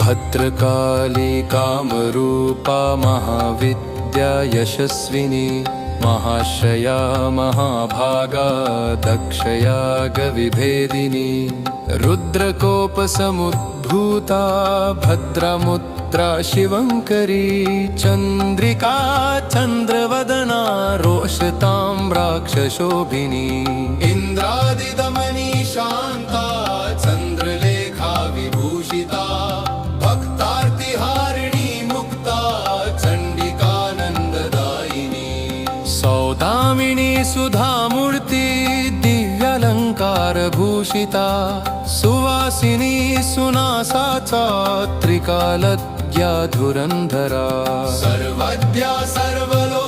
भद्रकाली कामरूपा महाविद्या यशस्विनी महाश्रया महाभागा दक्षयागविभेदिनी रुद्रकोपसमुद्भूता भद्रमुद्रा शिवङ्करी चन्द्रिका चन्द्रवदना रोषताम्राक्षशोभिनी इन्द्रादिदमनी शान्ता चन्द्रलेखा विभूषिता भक्तार्तिहारिणी मुक्ता चण्डिकानन्ददायिनी सौदामिनी सुधामूर्ति दिव्यालङ्कारभूषिता सुवासिनी सुनासा त्रिकालज्ञा धुरन्धरा सर्वज्ञा सर्वलो